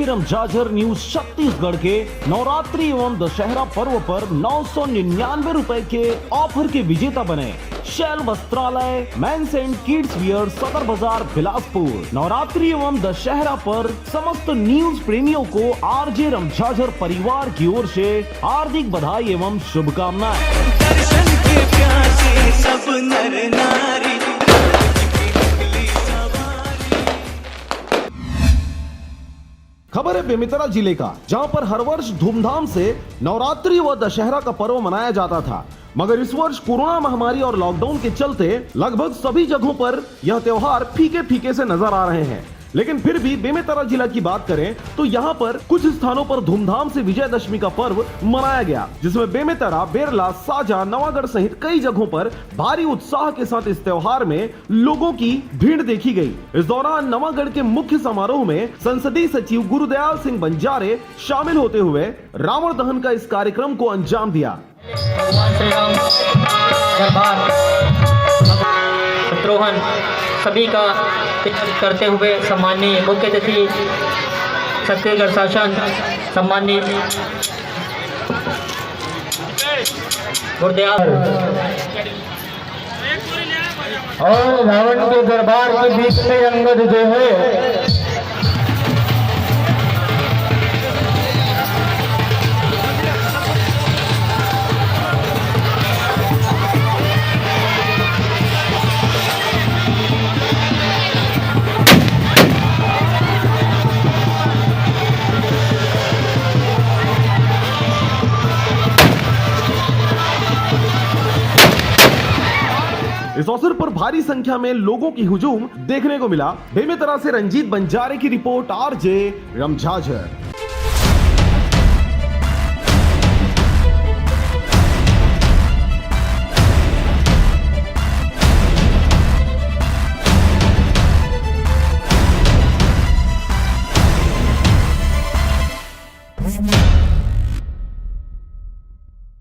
रमझाझर news Chhattisgarh के नवरात्रि एवं दशहरा पर्व पर 999 रुपए के ऑफर के विजेता बने। शैल वस्त्रालय मेंस एंड किड्स वियर, सदर बाजार, बिलासपुर। नवरात्रि एवं दशहरा पर समस्त न्यूज प्रेमियों को आरजे रमझाझर परिवार की ओर से हार्दिक बधाई एवं शुभकामनाएं। दर्शन के प्यासे सब नर नारी। खबर है बेमेतरा जिले का, जहां पर हर वर्ष धूमधाम से नवरात्रि व दशहरा का पर्व मनाया जाता था, मगर इस वर्ष कोरोना महामारी और लॉकडाउन के चलते लगभग सभी जगहों पर यह त्योहार फीके फीके से नजर आ रहे हैं। लेकिन फिर भी बेमेतरा जिला की बात करें तो यहाँ पर कुछ स्थानों पर धूमधाम से विजयदशमी का पर्व मनाया गया, जिसमें बेमेतरा, बेरला, साजा, नवागढ़ सहित कई जगहों पर भारी उत्साह के साथ इस त्योहार में लोगों की भीड़ देखी गई। इस दौरान नवागढ़ के मुख्य समारोह में संसदीय सचिव गुरुदयाल सिंह बंजारे शामिल होते हुए रावण दहन का इस कार्यक्रम को अंजाम दिया। शत्रुघ्न सभी का करते हुए सम्माननीय मुख्य अतिथि छत्तीसगढ़ शासन सम्माननीय गुरुदयाल और रावण के दरबार के बीच में अंगद जो है इस अवसर पर भारी संख्या में लोगों की हुजूम देखने को मिला। बेमेतरा से रंजीत बंजारे की रिपोर्ट, आरजे रमझाझर।